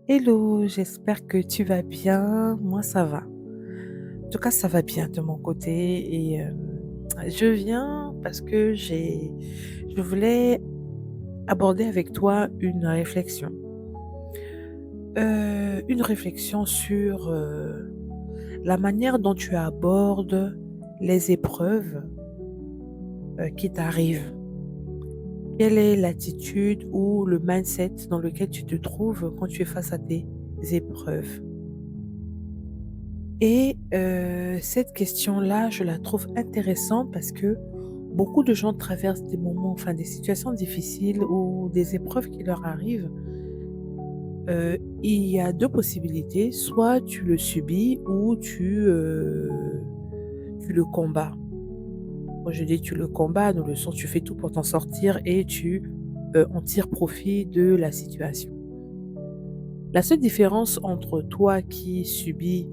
Hello, j'espère que tu vas bien. Moi, ça va. En tout cas, ça va bien de mon côté et je viens parce que je voulais aborder avec toi une réflexion sur, la manière dont tu abordes les épreuves, qui t'arrivent. Quelle est l'attitude ou le mindset dans lequel tu te trouves quand tu es face à tes épreuves? Et cette question-là, je la trouve intéressante parce que beaucoup de gens traversent des moments, enfin des situations difficiles ou des épreuves qui leur arrivent. Il y a 2 possibilités, soit tu le subis ou tu le combats. Quand je dis tu le combats, dans le sens tu fais tout pour t'en sortir et tu en tires profit de la situation. La seule différence entre toi qui subis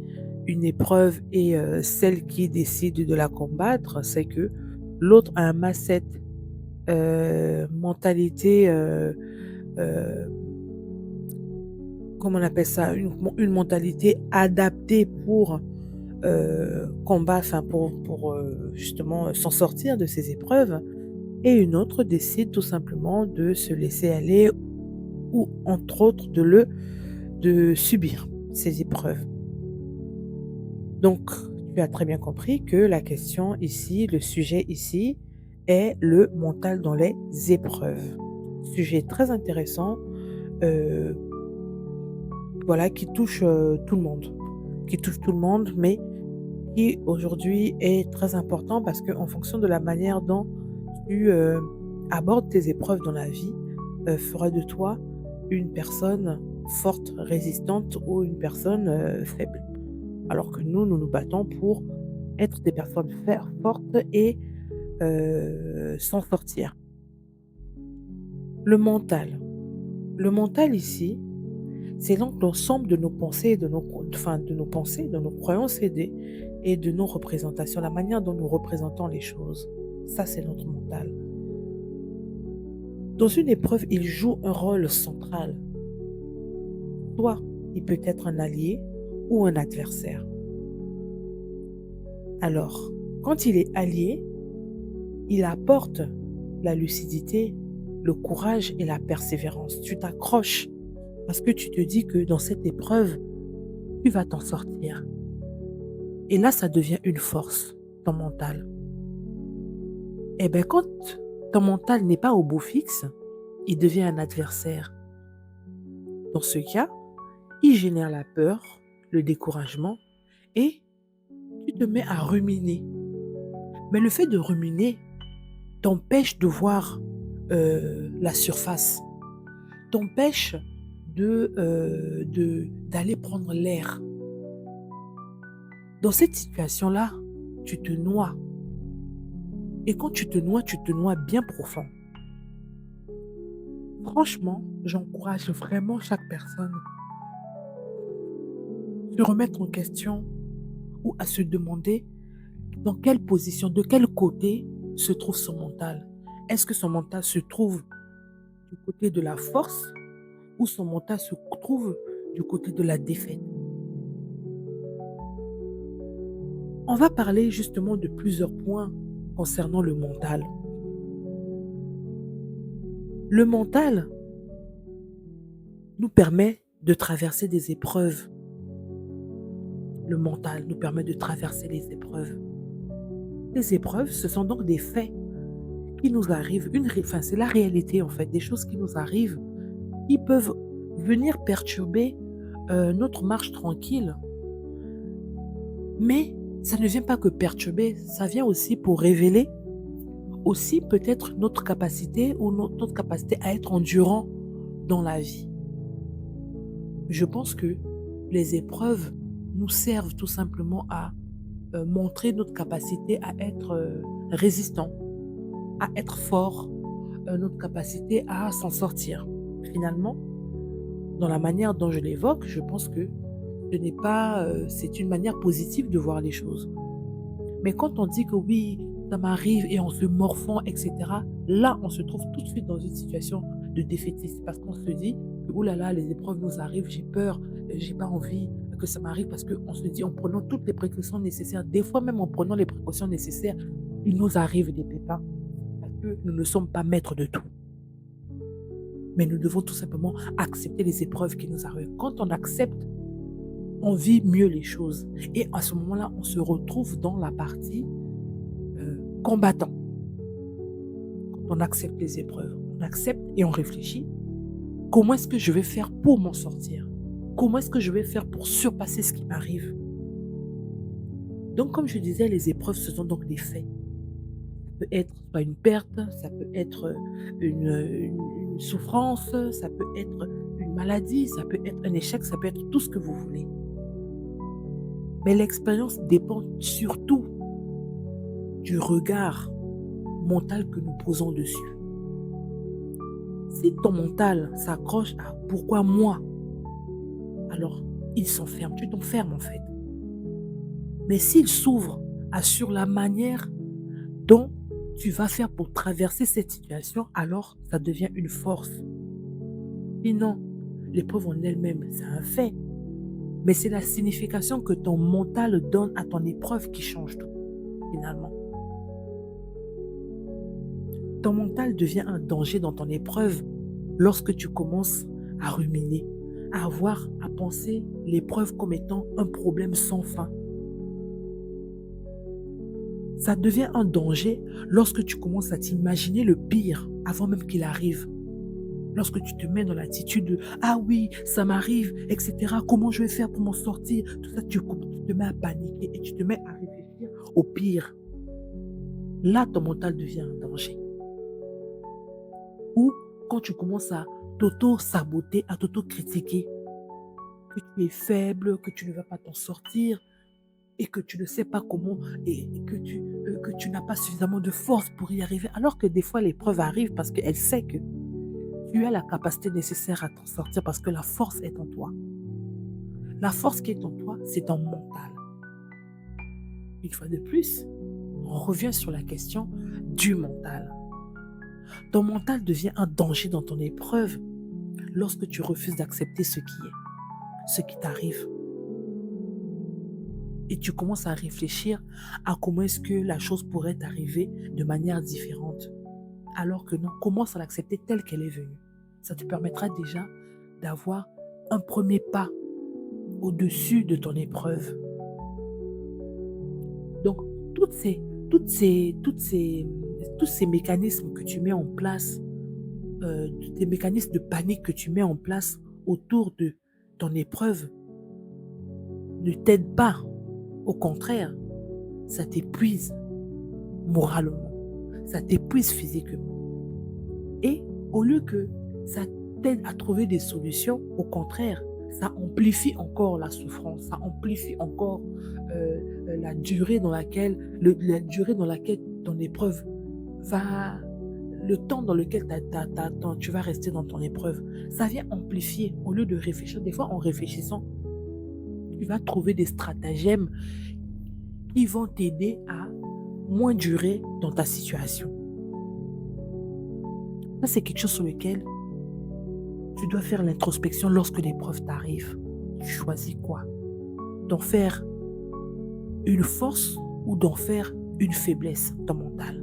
une épreuve et celle qui décide de la combattre, c'est que l'autre a un mindset, mentalité, heu, comment on appelle ça? Une mentalité adaptée pour, combattre, enfin pour justement, s'en sortir de ces épreuves et une autre décide tout simplement de se laisser aller ou entre autres de subir ces épreuves. Donc, tu as très bien compris que la question ici, le sujet ici est le mental dans les épreuves. Sujet très intéressant, heu, voilà, qui touche tout le monde, mais qui aujourd'hui est très important parce qu'en fonction de la manière dont tu abordes tes épreuves dans la vie, fera de toi une personne forte, résistante ou une personne, faible. Alors que nous nous battons pour être des personnes fortes et s'en sortir. Le mental. Le mental ici, c'est donc l'ensemble de nos pensées, de nos pensées, de nos croyances et de nos représentations, la manière dont nous représentons les choses. Ça, c'est notre mental. Dans une épreuve, il joue un rôle central. Soit il peut être un allié ou un adversaire. Alors, quand il est allié, il apporte la lucidité, le courage et la persévérance. Tu t'accroches parce que tu te dis que dans cette épreuve, tu vas t'en sortir. Et là, ça devient une force, ton mental. Et bien, quand ton mental n'est pas au beau fixe, il devient un adversaire. Dans ce cas, il génère la peur, le découragement et tu te mets à ruminer. Mais le fait de ruminer t'empêche de voir la surface, t'empêche d'aller prendre l'air. Dans cette situation-là, tu te noies. Et quand tu te noies bien profond. Franchement, j'encourage vraiment chaque personne à se remettre en question ou à se demander dans quelle position, de quel côté se trouve son mental. Est-ce que son mental se trouve du côté de la force ou son mental se trouve du côté de la défaite? On va parler justement de plusieurs points concernant le mental. Le mental nous permet de traverser des épreuves. Le mental nous permet de traverser les épreuves. Les épreuves, ce sont donc des faits qui nous arrivent, enfin, c'est la réalité en fait, des choses qui nous arrivent, qui peuvent venir perturber notre marche tranquille. Mais ça ne vient pas que perturber, ça vient aussi pour révéler aussi peut-être notre capacité ou notre capacité à être endurant dans la vie. Je pense que les épreuves nous servent tout simplement à montrer notre capacité à être résistant, à être fort, notre capacité à s'en sortir. Finalement, dans la manière dont je l'évoque, je pense que ce n'est pas, c'est une manière positive de voir les choses. Mais quand on dit que oui, ça m'arrive et on se morfond, etc., là, on se trouve tout de suite dans une situation de défaitisme parce qu'on se dit, que, ouh là là, les épreuves nous arrivent, j'ai peur, j'ai pas envie que ça m'arrive parce qu'on se dit en prenant toutes les précautions nécessaires, des fois même en prenant les précautions nécessaires, il nous arrive des pépins parce que nous ne sommes pas maîtres de tout. Mais nous devons tout simplement accepter les épreuves qui nous arrivent. Quand on accepte, on vit mieux les choses. Et à ce moment-là, on se retrouve dans la partie combattant. Quand on accepte les épreuves, on accepte et on réfléchit. Comment est-ce que je vais faire pour m'en sortir? Comment est-ce que je vais faire pour surpasser ce qui m'arrive? Donc, comme je disais, les épreuves, ce sont donc des faits. Ça peut être pas une perte, ça peut être une souffrance, ça peut être une maladie, ça peut être un échec, ça peut être tout ce que vous voulez. Mais l'expérience dépend surtout du regard mental que nous posons dessus. Si ton mental s'accroche à pourquoi moi, alors il s'enferme, tu t'enfermes en fait. Mais s'il s'ouvre sur la manière dont tu vas faire pour traverser cette situation, alors ça devient une force. Sinon, l'épreuve en elle-même, c'est un fait. Mais c'est la signification que ton mental donne à ton épreuve qui change tout, finalement. Ton mental devient un danger dans ton épreuve lorsque tu commences à ruminer, à avoir, à penser l'épreuve comme étant un problème sans fin. Ça devient un danger lorsque tu commences à t'imaginer le pire avant même qu'il arrive. Lorsque tu te mets dans l'attitude de « Ah oui, ça m'arrive, etc. Comment je vais faire pour m'en sortir ?» Tout ça, tu te mets à paniquer et tu te mets à réfléchir au pire. Là, ton mental devient un danger. Ou quand tu commences à t'auto-saboter, à t'auto-critiquer, que tu es faible, que tu ne vas pas t'en sortir et que tu ne sais pas comment et que tu n'as pas suffisamment de force pour y arriver. Alors que des fois, l'épreuve arrive parce qu'elle sait que tu as la capacité nécessaire à t'en sortir parce que la force est en toi. La force qui est en toi, c'est ton mental. Une fois de plus, on revient sur la question du mental. Ton mental devient un danger dans ton épreuve lorsque tu refuses d'accepter ce qui est, ce qui t'arrive. Et tu commences à réfléchir à comment est-ce que la chose pourrait t'arriver de manière différente. Alors que non, commence à l'accepter telle qu'elle est venue. Ça te permettra déjà d'avoir un premier pas au-dessus de ton épreuve. Donc, tous ces mécanismes que tu mets en place, des mécanismes de panique que tu mets en place autour de ton épreuve, ne t'aident pas. Au contraire, ça t'épuise moralement, ça t'épuise physiquement. Et au lieu que ça t'aide à trouver des solutions, au contraire, ça amplifie encore la souffrance, ça amplifie encore la durée dans laquelle ton épreuve va, le temps dans lequel tu vas rester dans ton épreuve. Ça vient amplifier au lieu de réfléchir. Des fois, en réfléchissant, tu vas trouver des stratagèmes qui vont t'aider à moins durer dans ta situation. Ça, c'est quelque chose sur lequel tu dois faire l'introspection lorsque l'épreuve t'arrive. Tu choisis quoi? D'en faire une force ou d'en faire une faiblesse, ton mental.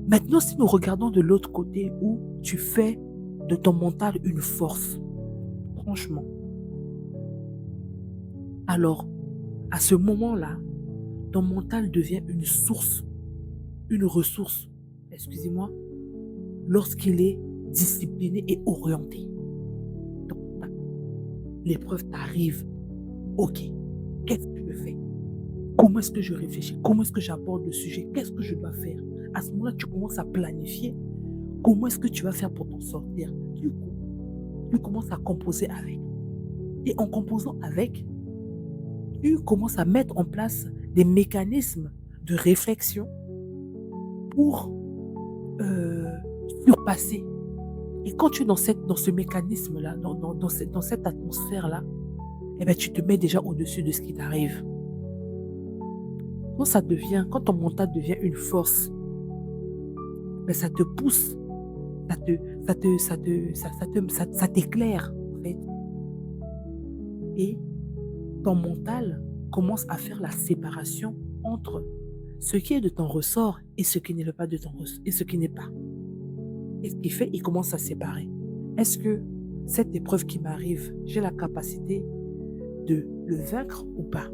Maintenant, si nous regardons de l'autre côté où tu fais de ton mental une force, franchement, alors, à ce moment-là, ton mental devient une source, une ressource, excusez-moi, lorsqu'il est discipliné et orienté. Donc, l'épreuve t'arrive. Ok, qu'est-ce que je fais? Comment est-ce que je réfléchis? Comment est-ce que j'aborde le sujet? Qu'est-ce que je dois faire? À ce moment-là, tu commences à planifier. Comment est-ce que tu vas faire pour t'en sortir? Du coup, tu commences à composer avec. Et en composant avec, tu commences à mettre en place des mécanismes de réflexion pour surpasser. Et quand tu es dans ce mécanisme-là, dans cette atmosphère-là, eh bien, tu te mets déjà au-dessus de ce qui t'arrive. Quand ton mental devient une force, ben, ça te pousse Ça te ça t'éclaire, en fait, et ton mental commence à faire la séparation entre ce qui est de ton ressort et ce qui n'est pas de ton ressort et ce qui n'est pas. Et ce qui fait, il commence à séparer. Est-ce que cette épreuve qui m'arrive, j'ai la capacité de le vaincre ou pas?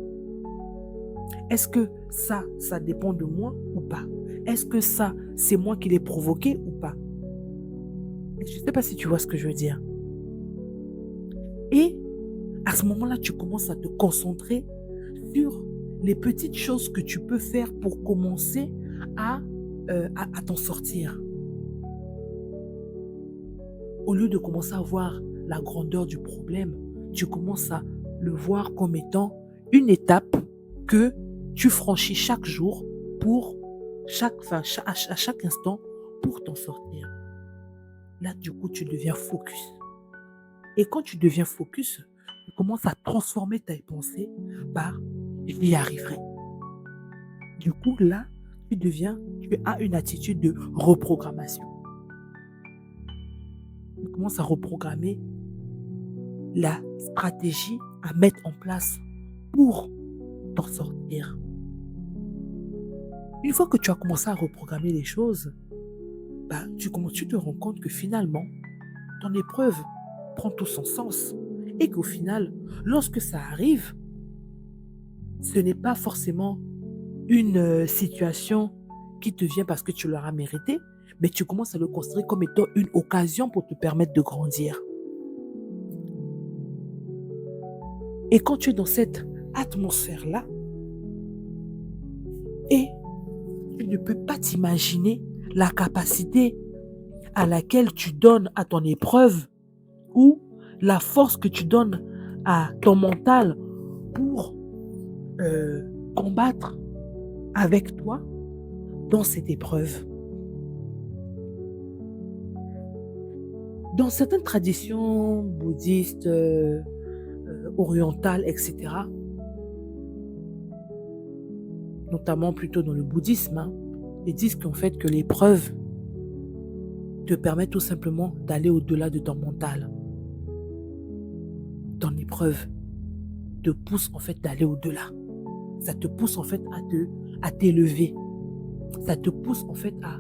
Est-ce que ça dépend de moi ou pas? Est-ce que ça, c'est moi qui l'ai provoqué ou pas? Je ne sais pas si tu vois ce que je veux dire. Et à ce moment-là, tu commences à te concentrer sur les petites choses que tu peux faire pour commencer à, à t'en sortir. Au lieu de commencer à voir la grandeur du problème, tu commences à le voir comme étant une étape que tu franchis chaque jour pour à chaque instant pour t'en sortir. Là, du coup, tu deviens focus. Et quand tu deviens focus, tu commences à transformer tes pensées par j'y arriverai. Du coup, là, tu as une attitude de reprogrammation. Tu commences à reprogrammer la stratégie à mettre en place pour t'en sortir. Une fois que tu as commencé à reprogrammer les choses, tu te rends compte que finalement, ton épreuve prend tout son sens et qu'au final, lorsque ça arrive, ce n'est pas forcément une situation qui te vient parce que tu l'auras mérité, mais tu commences à le considérer comme étant une occasion pour te permettre de grandir. Et quand tu es dans cette atmosphère-là, et tu ne peux pas t'imaginer la capacité à laquelle tu donnes à ton épreuve ou la force que tu donnes à ton mental pour combattre avec toi dans cette épreuve. Dans certaines traditions bouddhistes, orientales, etc., notamment plutôt dans le bouddhisme, ils disent qu'en fait que l'épreuve te permet tout simplement d'aller au-delà de ton mental. Ton épreuve te pousse en fait d'aller au-delà. Ça te pousse en fait à t'élever. Ça te pousse en fait à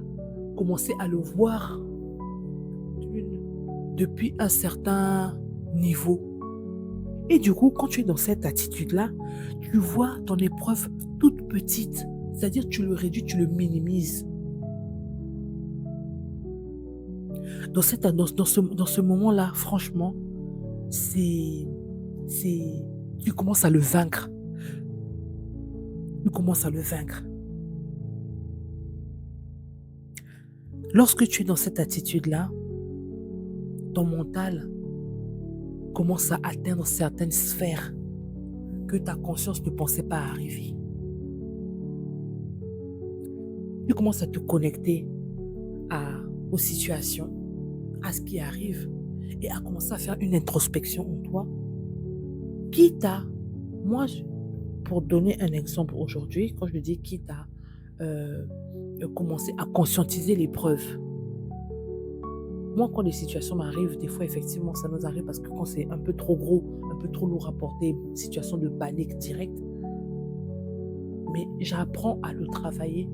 commencer à le voir depuis un certain niveau. Et du coup, quand tu es dans cette attitude-là, tu vois ton épreuve toute petite. C'est-à-dire tu le réduis, tu le minimises. Dans ce moment-là, franchement, tu commences à le vaincre. Tu commences à le vaincre. Lorsque tu es dans cette attitude-là, ton mental commence à atteindre certaines sphères que ta conscience ne pensait pas arriver. Tu commences à te connecter aux situations, à ce qui arrive et à commencer à faire une introspection en toi. Pour donner un exemple aujourd'hui, quand je dis quitte à commencer à conscientiser l'épreuve. Moi, quand les situations m'arrivent, des fois, effectivement, ça nous arrive parce que quand c'est un peu trop gros, un peu trop lourd à porter, une situation de panique directe, mais j'apprends à le travailler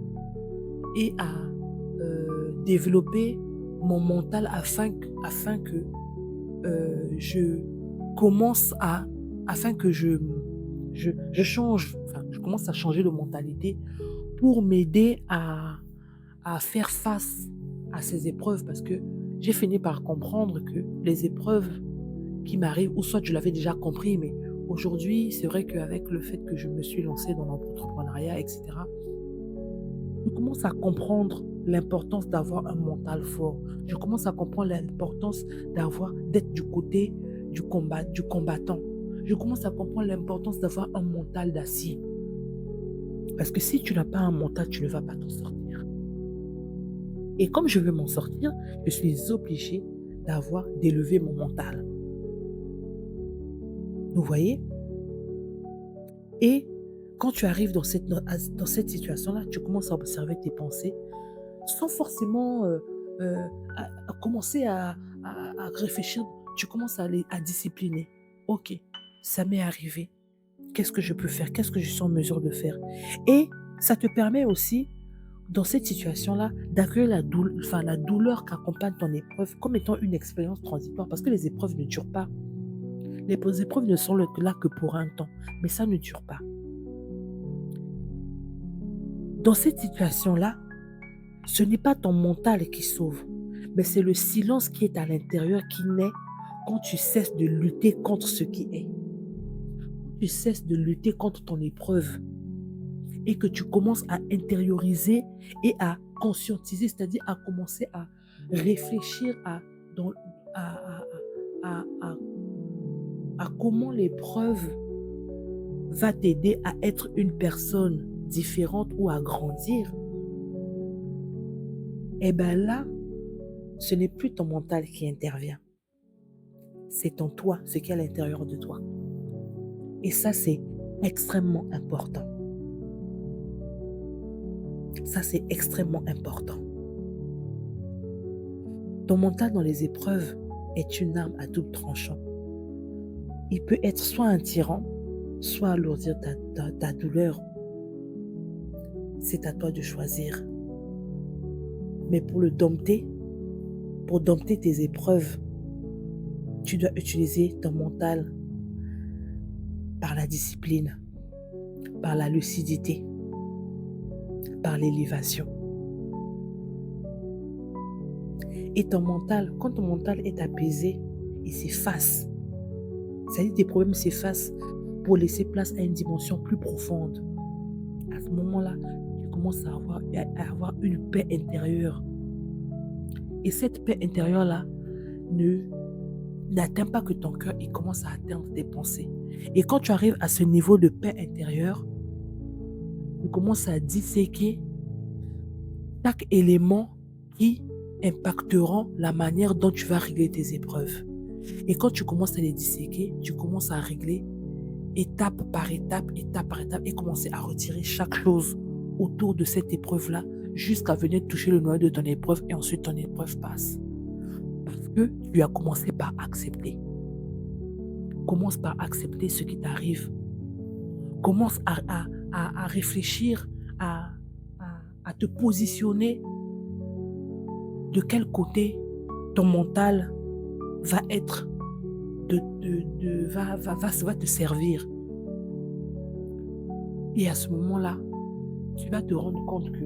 et à développer mon mental afin que je commence à changer de mentalité pour m'aider à faire face à ces épreuves parce que j'ai fini par comprendre que les épreuves qui m'arrivent, ou soit je l'avais déjà compris, mais aujourd'hui, c'est vrai qu'avec le fait que je me suis lancée dans l'entrepreneuriat, etc., je commence à comprendre l'importance d'avoir un mental fort. Je commence à comprendre l'importance d'être du côté du combattant. Je commence à comprendre l'importance d'avoir un mental d'acier. Parce que si tu n'as pas un mental, tu ne vas pas t'en sortir. Et comme je veux m'en sortir, je suis obligée d'élever mon mental. Vous voyez? Et quand tu arrives dans cette situation-là, tu commences à observer tes pensées sans forcément euh, à commencer à réfléchir, tu commences à discipliner. Ok, ça m'est arrivé. Qu'est-ce que je peux faire? Qu'est-ce que je suis en mesure de faire? Et ça te permet aussi, dans cette situation-là, d'accueillir la douleur qu'accompagne ton épreuve comme étant une expérience transitoire parce que les épreuves ne durent pas. Les épreuves ne sont là que pour un temps, mais ça ne dure pas. Dans cette situation-là, ce n'est pas ton mental qui sauve, mais c'est le silence qui est à l'intérieur qui naît quand tu cesses de lutter contre ce qui est. Tu cesses de lutter contre ton épreuve et que tu commences à intérioriser et à conscientiser, c'est-à-dire à commencer à réfléchir dans- à, à- à- à- à comment l'épreuve va t'aider à être une personne différente ou à grandir, et bien là, ce n'est plus ton mental qui intervient. C'est en toi, ce qui est à l'intérieur de toi. Et ça, c'est extrêmement important. Ça, c'est extrêmement important. Ton mental dans les épreuves est une arme à double tranchant. Il peut être soit un tyran, soit alourdir ta douleur. C'est à toi de choisir. Mais pour dompter tes épreuves, tu dois utiliser ton mental par la discipline, par la lucidité, par l'élévation. Et ton mental, quand ton mental est apaisé, il s'efface. C'est-à-dire que tes problèmes s'effacent pour laisser place à une dimension plus profonde. À ce moment-là, tu commences à avoir une paix intérieure. Et cette paix intérieure-là n'atteint pas que ton cœur, il commence à atteindre tes pensées. Et quand tu arrives à ce niveau de paix intérieure, tu commences à disséquer chaque élément qui impacteront la manière dont tu vas régler tes épreuves. Et quand tu commences à les disséquer, tu commences à régler étape par étape, et commencer à retirer chaque chose autour de cette épreuve-là jusqu'à venir toucher le noyau de ton épreuve et ensuite ton épreuve passe. Parce que tu as commencé par accepter. Commence par accepter ce qui t'arrive. Commence à réfléchir, à te positionner de quel côté ton mental va être, va te servir. Et à ce moment-là, tu vas te rendre compte que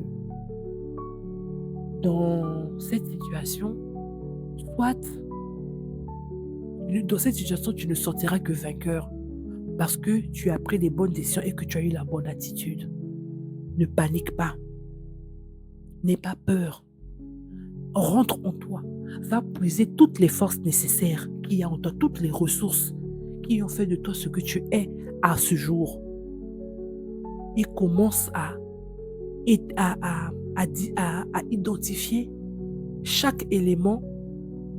dans cette situation, tu ne sortiras que vainqueur parce que tu as pris les bonnes décisions et que tu as eu la bonne attitude. Ne panique pas. N'aie pas peur. Rentre en toi. Va puiser toutes les forces nécessaires qu'il y a en toi, toutes les ressources qui ont fait de toi ce que tu es à ce jour. Et commence à identifier chaque élément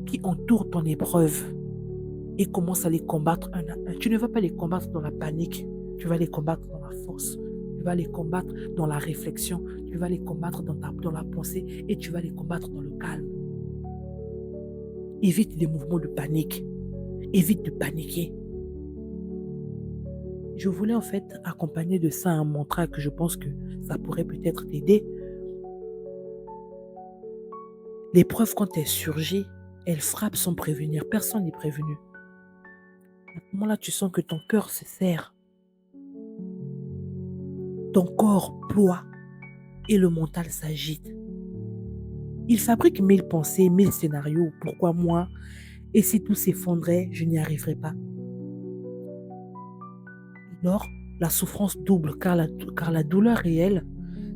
qui entoure ton épreuve et commence à les combattre un à un. Tu ne vas pas les combattre dans la panique, tu vas les combattre dans la force, tu vas les combattre dans la réflexion, tu vas les combattre dans la pensée et tu vas les combattre dans le calme. Évite les mouvements de panique, évite de paniquer. Je voulais en fait accompagner de ça un mantra que je pense que ça pourrait peut-être t'aider. L'épreuve, quand elle surgit, elle frappe sans prévenir. Personne n'est prévenu. À ce moment-là, tu sens que ton cœur se serre. Ton corps ploie et le mental s'agite. Il fabrique 1000 pensées, 1000 scénarios. Pourquoi moi? Et si tout s'effondrait, je n'y arriverais pas. Alors, la souffrance double car la douleur réelle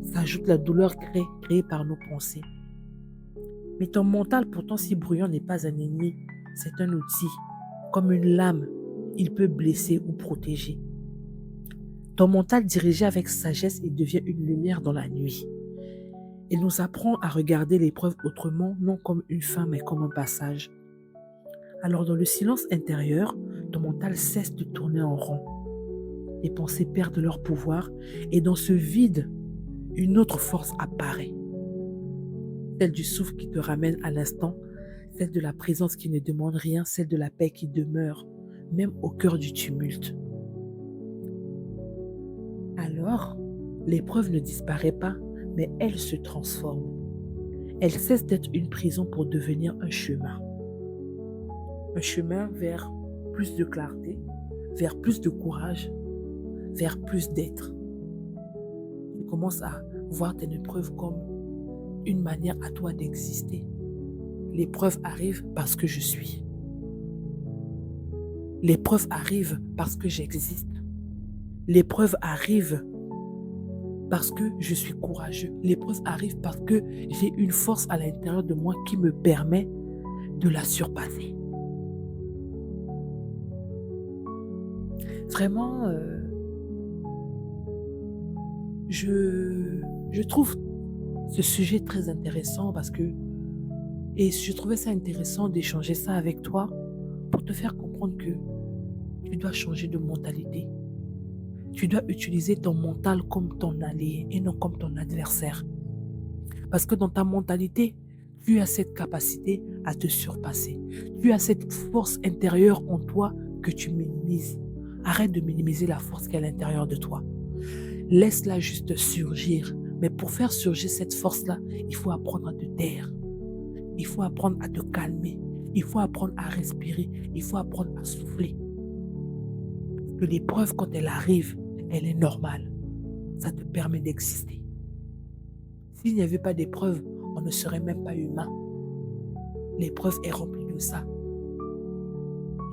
s'ajoute à la douleur créée par nos pensées. Mais ton mental, pourtant si bruyant, n'est pas un ennemi. C'est un outil. Comme une lame, il peut blesser ou protéger. Ton mental dirigé avec sagesse, il devient une lumière dans la nuit. Il nous apprend à regarder l'épreuve autrement, non comme une fin, mais comme un passage. Alors dans le silence intérieur, ton mental cesse de tourner en rond. Les pensées perdent leur pouvoir et dans ce vide, une autre force apparaît. celle du souffle qui te ramène à l'instant, celle de la présence qui ne demande rien, celle de la paix qui demeure, même au cœur du tumulte. Alors, l'épreuve ne disparaît pas, mais elle se transforme. Elle cesse d'être une prison pour devenir un chemin. Un chemin vers plus de clarté, vers plus de courage, vers plus d'être. Tu commences à voir tes épreuves comme une manière à toi d'exister. L'épreuve arrive parce que je suis. L'épreuve arrive parce que j'existe. L'épreuve arrive parce que je suis courageux. L'épreuve arrive parce que j'ai une force à l'intérieur de moi qui me permet de la surpasser. Vraiment, je trouve ce sujet très intéressant et je trouvais ça intéressant d'échanger ça avec toi pour te faire comprendre que tu dois changer de mentalité. Tu dois utiliser ton mental comme ton allié et non comme ton adversaire. Parce que dans ta mentalité, tu as cette capacité à te surpasser. Tu as cette force intérieure en toi que tu minimises. Arrête de minimiser la force qui est à l'intérieur de toi. Laisse-la juste surgir. Mais pour faire surgir cette force-là, il faut apprendre à te taire. Il faut apprendre à te calmer. Il faut apprendre à respirer. Il faut apprendre à souffler. Parce que l'épreuve, quand elle arrive, elle est normale. Ça te permet d'exister. S'il n'y avait pas d'épreuve, on ne serait même pas humain. L'épreuve est remplie de ça.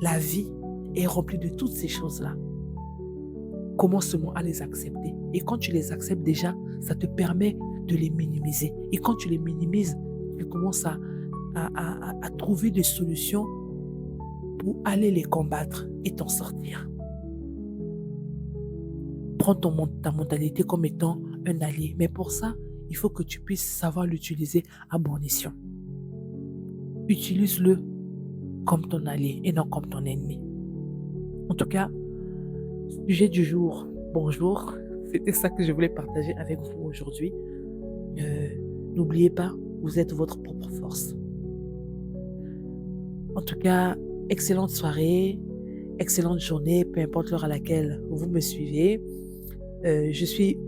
La vie est remplie de toutes ces choses-là. Commence seulement à les accepter. Et quand tu les acceptes déjà, ça te permet de les minimiser. Et quand tu les minimises, tu commences à trouver des solutions pour aller les combattre et t'en sortir. Prends ta mentalité comme étant un allié. Mais pour ça, il faut que tu puisses savoir l'utiliser à bon escient. Utilise-le comme ton allié et non comme ton ennemi. En tout cas, sujet du jour, bonjour. C'était ça que je voulais partager avec vous aujourd'hui. N'oubliez pas, vous êtes votre propre force. En tout cas, excellente soirée, excellente journée, peu importe l'heure à laquelle vous me suivez. Je suis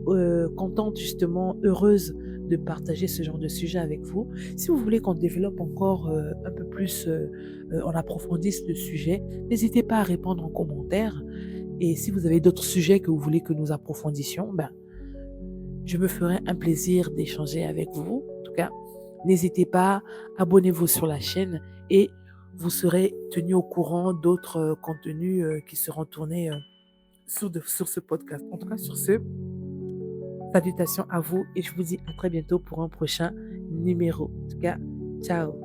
contente, justement, heureuse de partager ce genre de sujet avec vous. Si vous voulez qu'on développe encore un peu plus, on approfondisse le sujet, n'hésitez pas à répondre en commentaire. Et si vous avez d'autres sujets que vous voulez que nous approfondissions, je me ferai un plaisir d'échanger avec vous. En tout cas, n'hésitez pas, abonnez-vous sur la chaîne et vous serez tenu au courant d'autres contenus qui seront tournés sur ce podcast. En tout cas, sur ce, salutations à vous et je vous dis à très bientôt pour un prochain numéro. En tout cas, ciao.